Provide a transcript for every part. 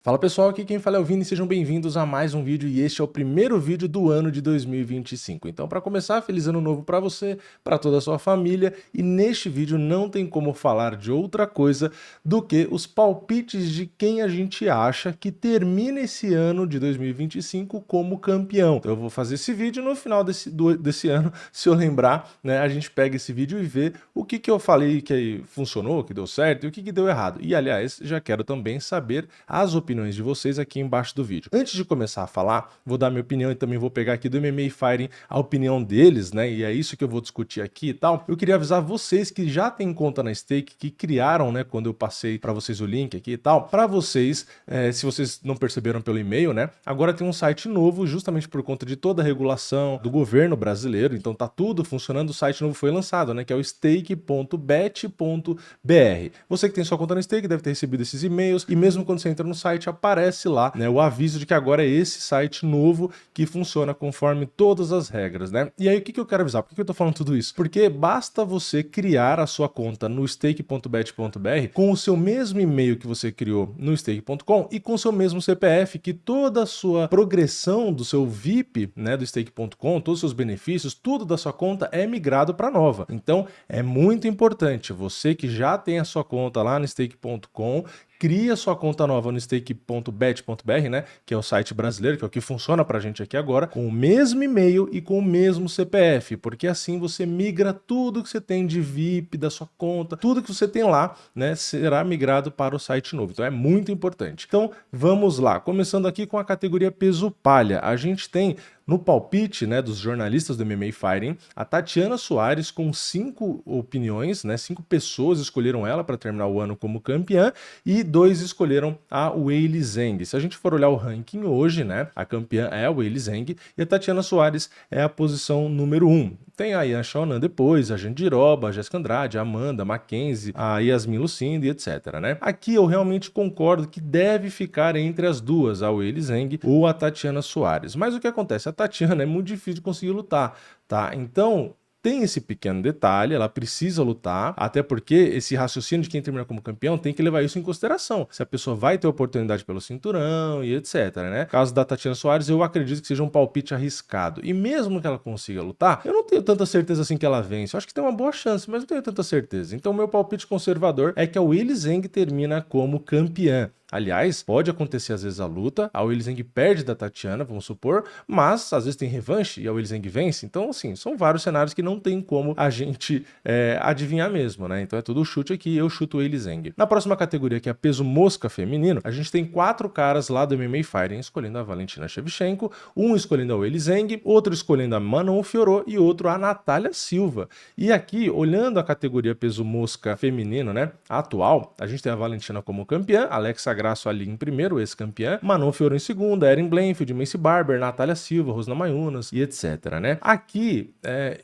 Fala pessoal, aqui quem fala é o Vini, sejam bem-vindos a mais um vídeo e este é o primeiro vídeo do ano de 2025. Então, para começar, feliz ano novo para você, para toda a sua família, e neste vídeo não tem como falar de outra coisa do que os palpites de quem a gente acha que termina esse ano de 2025 como campeão. Então, eu vou fazer esse vídeo no final desse ano, se eu lembrar, né, a gente pega esse vídeo e vê o que eu falei que funcionou, que deu certo e o que deu errado. E, aliás, já quero também saber as opiniões de vocês aqui embaixo do vídeo. Antes de começar a falar, vou dar minha opinião e também vou pegar aqui do MMA Fighting a opinião deles, né? E é isso que eu vou discutir aqui e tal. Eu queria avisar vocês que já têm conta na Stake, que criaram, né? Quando eu passei para vocês o link aqui e tal, para vocês, se vocês não perceberam pelo e-mail, né? Agora tem um site novo, justamente por conta de toda a regulação do governo brasileiro. Então tá tudo funcionando. O site novo foi lançado, né? Que é o stake.bet.br. Você que tem sua conta na Stake deve ter recebido esses e-mails e mesmo quando você entra no site aparece lá, né, o aviso de que agora é esse site novo que funciona conforme todas as regras, né? E aí o que eu quero avisar? Por que eu tô falando tudo isso? Porque basta você criar a sua conta no stake.bet.br com o seu mesmo e-mail que você criou no stake.com e com o seu mesmo CPF, que toda a sua progressão do seu VIP, né, do stake.com, todos os seus benefícios, tudo da sua conta é migrado para nova. Então, é muito importante você que já tem a sua conta lá no stake.com, cria sua conta nova no stake.bet.br, né, que é o site brasileiro, que é o que funciona pra gente aqui agora, com o mesmo e-mail e com o mesmo CPF, porque assim você migra tudo que você tem de VIP da sua conta, tudo que você tem lá, né, será migrado para o site novo. Então é muito importante. Então vamos lá, começando aqui com a categoria peso palha. A gente tem no palpite, né, dos jornalistas do MMA Fighting, a Tatiana Suárez com 5 opiniões, né, 5 pessoas escolheram ela para terminar o ano como campeã e 2 escolheram a Weili Zhang. Se a gente for olhar o ranking hoje, né, a campeã é a Weili Zhang e a Tatiana Suárez é a posição número 1. Tem a Yan Xiaonan depois, a Jandiroba, a Jéssica Andrade, a Amanda, a Mackenzie, a Yasmin Lucinde, etc, né? Aqui eu realmente concordo que deve ficar entre as duas, a Weili Zhang ou a Tatiana Suárez. Mas o que acontece? A Tatiana é muito difícil de conseguir lutar, tá? Então, tem esse pequeno detalhe, ela precisa lutar, até porque esse raciocínio de quem termina como campeão tem que levar isso em consideração. Se a pessoa vai ter oportunidade pelo cinturão e etc, né? No caso da Tatiana Suárez, eu acredito que seja um palpite arriscado. E mesmo que ela consiga lutar, eu não tenho tanta certeza assim que ela vence. Eu acho que tem uma boa chance, mas não tenho tanta certeza. Então, meu palpite conservador é que a Weili Zhang termina como campeã. Aliás, pode acontecer às vezes a luta, a Weili Zhang perde da Tatiana, vamos supor, mas às vezes tem revanche e a Weili Zhang vence. Então, assim, são vários cenários que não tem como a gente adivinhar mesmo, né? Então é tudo chute aqui, eu chuto Weili Zhang. Na próxima categoria, que é peso mosca feminino, a gente tem 4 caras lá do MMA Fighting escolhendo a Valentina Shevchenko, um escolhendo a Weili Zhang, outro escolhendo a Manon Fiorot e outro a Natália Silva. E aqui, olhando a categoria peso mosca feminino, né, a atual, a gente tem a Valentina como campeã, Alexa Grasso ali em primeiro, ex-campeã, Manon Fiorot em segunda, Erin Blanfield, Macy Barber, Natália Silva, Rosna Mayunas e etc, né? Aqui,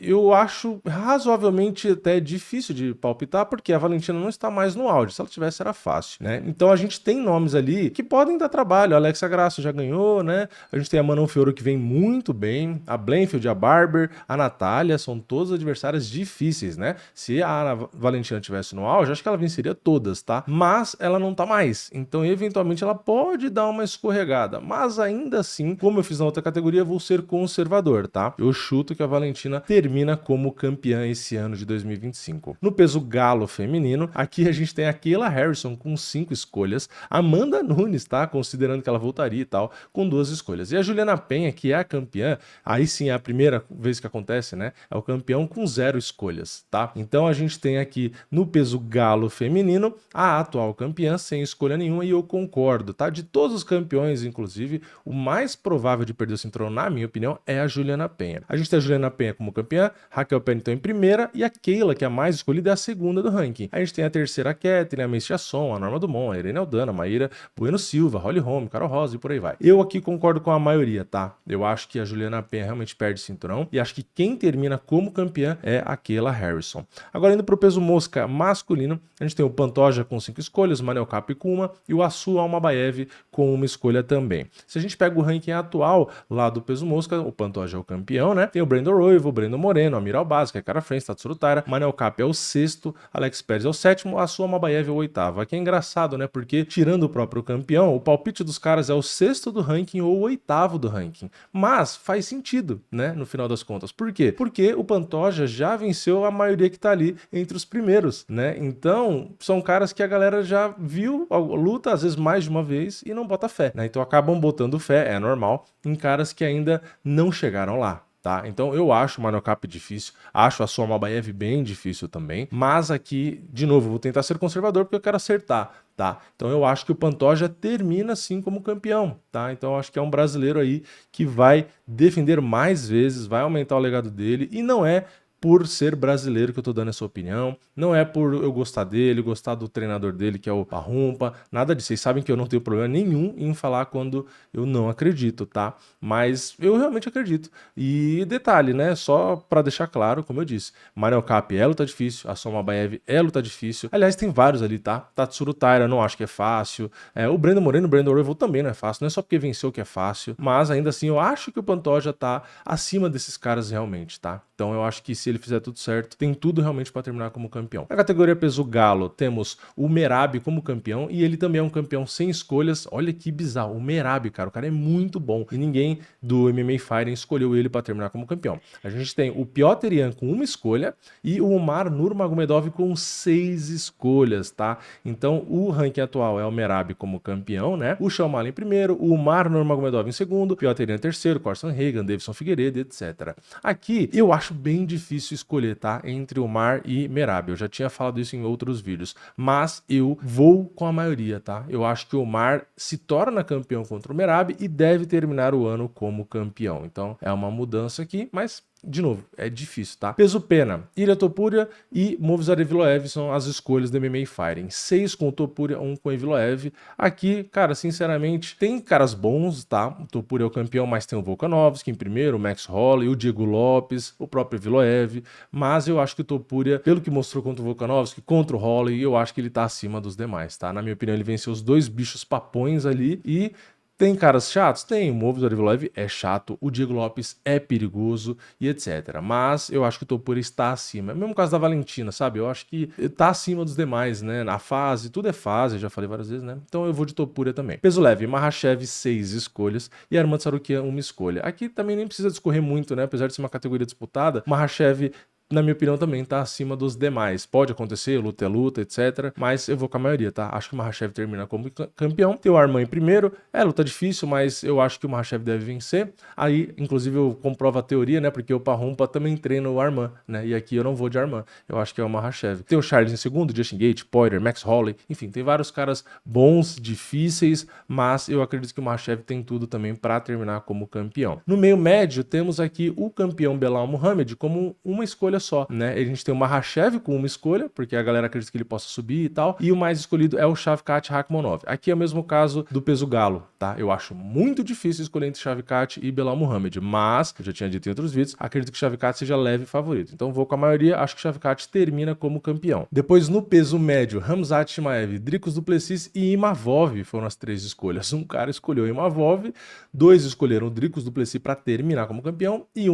eu acho razoavelmente até difícil de palpitar, porque a Valentina não está mais no auge. Se ela tivesse, era fácil, né? Então a gente tem nomes ali que podem dar trabalho. A Alexa Grasso já ganhou, né? A gente tem a Manon Fiorot que vem muito bem, a Blanfield, a Barber, a Natália, são todas adversárias difíceis, né? Se a Valentina tivesse no auge, acho que ela venceria todas, tá? Mas ela não tá mais. Então, eventualmente, ela pode dar uma escorregada. Mas ainda assim, como eu fiz na outra categoria, vou ser conservador, tá? Eu chuto que a Valentina termina como campeã esse ano de 2025. No peso galo feminino, aqui a gente tem a Kayla Harrison com 5 escolhas, Amanda Nunes, tá? Considerando que ela voltaria e tal, com 2 escolhas. E a Juliana Penha, que é a campeã, aí sim é a primeira vez que acontece, né? É o campeão com 0 escolhas, tá? Então a gente tem aqui no peso galo feminino a atual campeã sem escolha nenhuma e eu concordo, tá? De todos os campeões, inclusive, o mais provável de perder o cinturão, na minha opinião, é a Juliana Penha. A gente tem a Juliana Penha como campeã, Raquel Pennington em primeira e a Kayla, que é a mais escolhida, é a segunda do ranking. A gente tem a terceira a Catherine, a Macy Chiasson, a Norma Dumont, a Irene Aldana, a Maíra Bueno Silva, Holly Holm, Carol Rosa e por aí vai. Eu aqui concordo com a maioria, tá? Eu acho que a Juliana Penha realmente perde o cinturão e acho que quem termina como campeã é a Kayla Harrison. Agora indo pro peso mosca masculino, a gente tem o Pantoja com 5 escolhas, Manel Kape com 1 e o a Sua Almabaev com uma escolha também. Se a gente pega o ranking atual lá do peso mosca, o Pantoja é o campeão, né? Tem o Brandon Royval, o Brandon Moreno, o Amir Albazi, que é cara frente, Tatsuro Taira, Manel Kape é o sexto, Alex Perez é o sétimo, a Sua Almabaev é o oitavo. Aqui é engraçado, né? Porque tirando o próprio campeão, o palpite dos caras é o sexto do ranking ou o oitavo do ranking. Mas faz sentido, né? No final das contas. Por quê? Porque o Pantoja já venceu a maioria que tá ali entre os primeiros, né? Então, são caras que a galera já viu a luta, às vezes mais de uma vez, e não bota fé, né? Então acabam botando fé, é normal, em caras que ainda não chegaram lá. Tá? Então eu acho o Manel Kape difícil, acho a Sua Almabaev bem difícil também, mas aqui, de novo, vou tentar ser conservador porque eu quero acertar, tá? Então eu acho que o Pantoja termina sim como campeão, tá? Então eu acho que é um brasileiro aí que vai defender mais vezes, vai aumentar o legado dele e não é por ser brasileiro que eu tô dando essa opinião, não é por eu gostar dele, gostar do treinador dele, que é o Parrumpa, nada disso. Vocês sabem que eu não tenho problema nenhum em falar quando eu não acredito, tá? Mas eu realmente acredito. E detalhe, né? Só pra deixar claro, como eu disse, Manel Kape é luta difícil, a Sua Almabaev é luta difícil. Aliás, tem vários ali, tá? Tatsuro Taira não acho que é fácil. O Brandon Moreno, o Brandon Royval também não é fácil. Não é só porque venceu que é fácil. Mas ainda assim, eu acho que o Pantoja tá acima desses caras realmente, tá? Então eu acho que se ele fizer tudo certo, tem tudo realmente para terminar como campeão. Na categoria peso galo, temos o Merab como campeão e ele também é um campeão sem escolhas. Olha que bizarro, o Merab, cara, o cara é muito bom e ninguém do MMA Fighting escolheu ele para terminar como campeão. A gente tem o Piotr Yan com uma escolha e o Umar Nurmagomedov com 6 escolhas, tá? Então o ranking atual é o Merab como campeão, né? O Sean O'Malley em primeiro, o Umar Nurmagomedov em segundo, o Piotr Yan em terceiro, Corson Reagan, Davidson Figueiredo, etc. Aqui eu acho bem difícil escolher, tá? Entre Umar e Merab. Eu já tinha falado isso em outros vídeos, mas eu vou com a maioria, tá? Eu acho que o Umar se torna campeão contra o Merab e deve terminar o ano como campeão. Então é uma mudança aqui, mas de novo, é difícil, tá? Peso pena, Ilia Topuria e Movsar Evloev são as escolhas do MMA Fighting. 6 com o Topuria, 1 com o Evloev. Aqui, cara, sinceramente, tem caras bons, tá? O Topuria é o campeão, mas tem o Volkanovski em primeiro, o Max Holloway, o Diego Lopes, o próprio Evloev. Mas eu acho que o Topuria, pelo que mostrou contra o Volkanovski, contra o Holloway, eu acho que ele tá acima dos demais, tá? Na minha opinião, ele venceu os dois bichos papões ali e tem caras chatos? Tem. O Movsar Evloev é chato, o Diego Lopes é perigoso e etc. Mas eu acho que o Topuria está acima. É o mesmo caso da Valentina, sabe? Eu acho que está acima dos demais, né? Na fase, tudo é fase, já falei várias vezes, né? Então eu vou de Topuria também. Peso leve, Makhachev, 6 escolhas e Arman Tsarukyan, 1 escolha. Aqui também nem precisa discorrer muito, né? Apesar de ser uma categoria disputada, Makhachev, na minha opinião, também tá acima dos demais. Pode acontecer, luta é luta, etc. Mas eu vou com a maioria, tá? Acho que o Makhachev termina como campeão. Tem o Arman em primeiro. É luta difícil, mas eu acho que o Makhachev deve vencer. Aí, inclusive, eu comprovo a teoria, né? Porque o Parrumpa também treina o Arman, né? E aqui eu não vou de Arman. Eu acho que é o Makhachev. Tem o Charles em segundo, Justin Gaethje, Poirier, Max Holloway. Enfim, tem vários caras bons, difíceis, mas eu acredito que o Makhachev tem tudo também para terminar como campeão. No meio médio, temos aqui o campeão Belal Muhammad como uma escolha só, né? A gente tem o Makhachev com uma escolha, porque a galera acredita que ele possa subir e tal, e o mais escolhido é o Shavkat Rakhmonov. Aqui é o mesmo caso do peso galo, tá? Eu acho muito difícil escolher entre Shavkat e Belal Muhammad, mas, eu já tinha dito em outros vídeos, acredito que Shavkat seja leve favorito. Então vou com a maioria, acho que Shavkat termina como campeão. Depois, no peso médio, Khamzat Chimaev, Dricus du Plessis e Imavov foram as 3 escolhas. Um cara escolheu Imavov, 2 escolheram o Dricus du Plessis para terminar como campeão e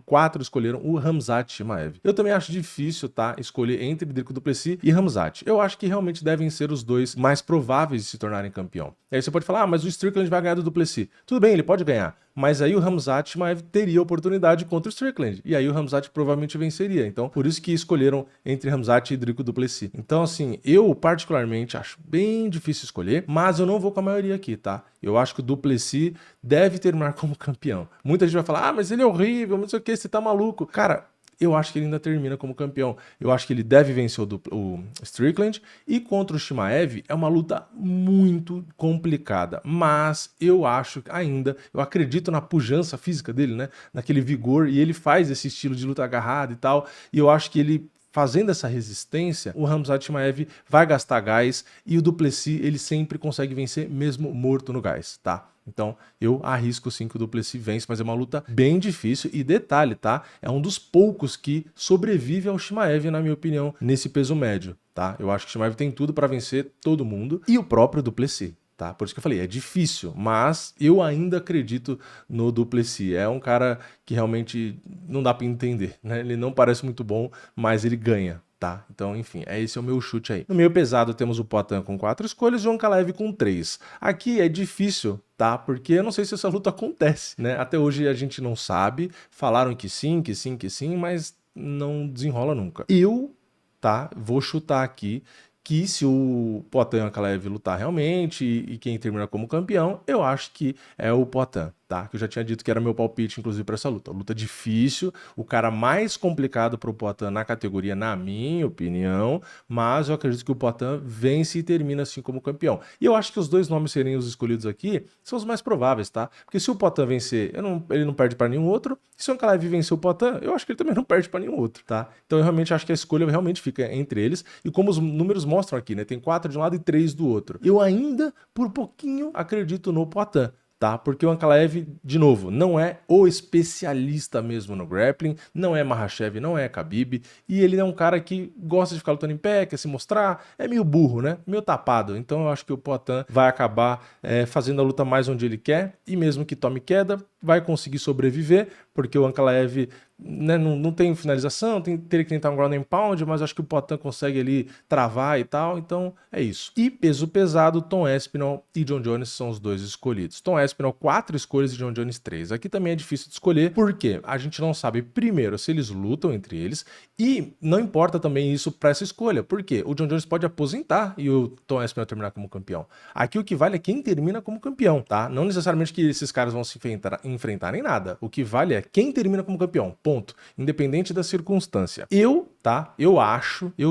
4 escolheram o Khamzat Chimaev. Eu também acho difícil, tá, escolher entre Dricus du Plessis e Khamzat. Eu acho que realmente devem ser os dois mais prováveis de se tornarem campeão. E aí você pode falar, mas o Strickland vai ganhar do Duplessis. Tudo bem, ele pode ganhar, mas aí o Khamzat Chimaev teria oportunidade contra o Strickland, e aí o Khamzat provavelmente venceria. Então, por isso que escolheram entre Khamzat e Dricus du Plessis. Então, assim, eu particularmente acho bem difícil escolher, mas eu não vou com a maioria aqui, tá? Eu acho que o Duplessis deve terminar como campeão. Muita gente vai falar, mas ele é horrível, não sei o que, você tá maluco. Cara, eu acho que ele ainda termina como campeão. Eu acho que ele deve vencer o Strickland. E contra o Chimaev é uma luta muito complicada. Mas eu acho ainda, eu acredito na pujança física dele, né? Naquele vigor. E ele faz esse estilo de luta agarrada e tal. E eu acho que ele, fazendo essa resistência, o Khamzat Chimaev vai gastar gás. E o Duplessis, ele sempre consegue vencer mesmo morto no gás, tá? Então, eu arrisco sim que o Duplessis vence, mas é uma luta bem difícil. E detalhe, tá? É um dos poucos que sobrevive ao Chimaev, na minha opinião, nesse peso médio, tá? Eu acho que o Chimaev tem tudo para vencer todo mundo e o próprio Duplessis. Tá? Por isso que eu falei, é difícil, mas eu ainda acredito no Duplessis. É um cara que realmente não dá para entender, né? Ele não parece muito bom, mas ele ganha. Tá, então enfim, esse é o meu chute aí. No meio pesado temos o Poatan com 4 escolhas e o Ankalaev com 3. Aqui é difícil, tá? Porque eu não sei se essa luta acontece, né? Até hoje a gente não sabe. Falaram que sim, que sim, que sim, mas não desenrola nunca. Eu, tá, vou chutar aqui que se o Poatan e o Ankalaev lutar realmente e quem termina como campeão, eu acho que é o Poatan. Tá? Que eu já tinha dito que era meu palpite, inclusive, para essa luta. Luta difícil, o cara mais complicado para o Poatan na categoria, na minha opinião, mas eu acredito que o Poatan vence e termina assim como campeão. E eu acho que os dois nomes serem os escolhidos aqui são os mais prováveis, tá? Porque se o Poatan vencer, ele não perde para nenhum outro, e se o Ankalaev vencer o Poatan, eu acho que ele também não perde para nenhum outro, tá? Então eu realmente acho que a escolha realmente fica entre eles, e como os números mostram aqui, né? Tem 4 de um lado e 3 do outro. Eu ainda, por pouquinho, acredito no Poatan. Tá? Porque o Ankalaev, de novo, não é o especialista mesmo no grappling, não é Makhachev, não é Khabib, e ele é um cara que gosta de ficar lutando em pé, quer se mostrar, é meio burro, né? Meio tapado. Então eu acho que o Poatan vai acabar fazendo a luta mais onde ele quer, e mesmo que tome queda, vai conseguir sobreviver, porque o Ankalaev, né, não tem finalização, teria que tentar um ground and pound, mas acho que o Poatan consegue ali travar e tal, então é isso. E peso pesado, Tom Aspinall e Jon Jones são os dois escolhidos. Tom Aspinall 4 escolhas e Jon Jones 3. Aqui também é difícil de escolher, porque a gente não sabe primeiro se eles lutam entre eles, e não importa também isso para essa escolha, porque o Jon Jones pode aposentar e o Tom Aspinall terminar como campeão. Aqui o que vale é quem termina como campeão, tá? Não necessariamente que esses caras vão se enfrentar nem nada. O que vale é quem termina como campeão, ponto. Independente da circunstância. Eu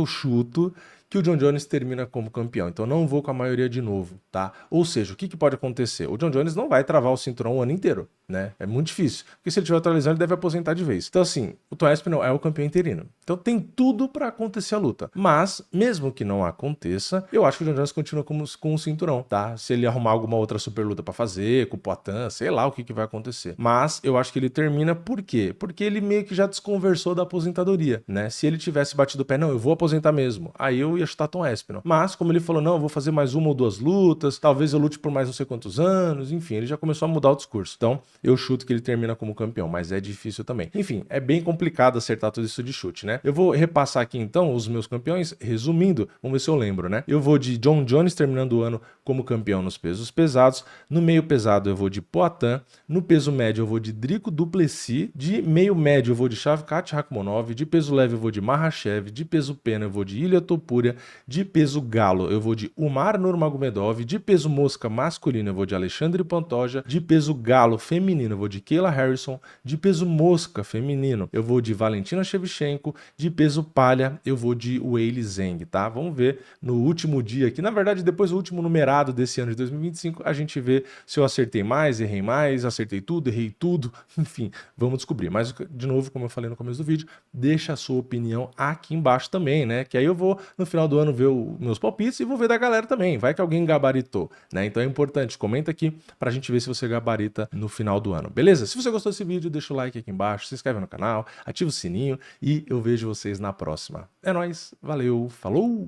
chuto que o Jon Jones termina como campeão. Então não vou com a maioria de novo, tá? Ou seja, o que pode acontecer? O Jon Jones não vai travar o cinturão o ano inteiro, né? É muito difícil. Porque se ele tiver atualizando, ele deve aposentar de vez. Então assim, o Tom Aspinall é o campeão interino. Então tem tudo para acontecer a luta. Mas, mesmo que não aconteça, eu acho que o Jon Jones continua com o cinturão, tá? Se ele arrumar alguma outra super luta para fazer, com o Poatan, sei lá o que vai acontecer. Mas eu acho que ele termina por quê? Porque ele meio que já desconversou da aposentadoria, né? Se ele tivesse batido o pé, não, eu vou aposentar mesmo. Aí eu ia chutar Tom Aspinall. Mas, como ele falou, não, eu vou fazer mais 1 ou 2 lutas, talvez eu lute por mais não sei quantos anos, enfim, ele já começou a mudar o discurso. Então, eu chuto que ele termina como campeão, mas é difícil também. Enfim, é bem complicado acertar tudo isso de chute, né? Eu vou repassar aqui, então, os meus campeões, resumindo, vamos ver se eu lembro, né? Eu vou de Jon Jones terminando o ano como campeão nos pesos pesados, no meio pesado eu vou de Poatan, no peso médio eu vou de Dricus Du Plessis, de meio médio eu vou de Shavkat Rakhmonov, de peso leve eu vou de Makhachev, de peso pena eu vou de Ilia Topuria, de peso galo eu vou de Umar Nurmagomedov, de peso mosca masculino eu vou de Alexandre Pantoja, de peso galo feminino eu vou de Kayla Harrison, de peso mosca feminino eu vou de Valentina Shevchenko, de peso palha eu vou de Weili Zhang, tá? Vamos ver no último dia aqui, na verdade depois do último numerado desse ano de 2025, a gente vê se eu acertei mais, errei mais, acertei tudo, errei tudo, enfim, vamos descobrir. Mas, de novo, como eu falei no começo do vídeo, deixa a sua opinião aqui embaixo também, né? Que aí eu vou, no final do ano, ver os meus palpites e vou ver da galera também. Vai que alguém gabaritou, né? Então é importante, comenta aqui pra gente ver se você gabarita no final do ano, beleza? Se você gostou desse vídeo, deixa o like aqui embaixo, se inscreve no canal, ativa o sininho e eu vejo vocês na próxima. É nóis, valeu, falou!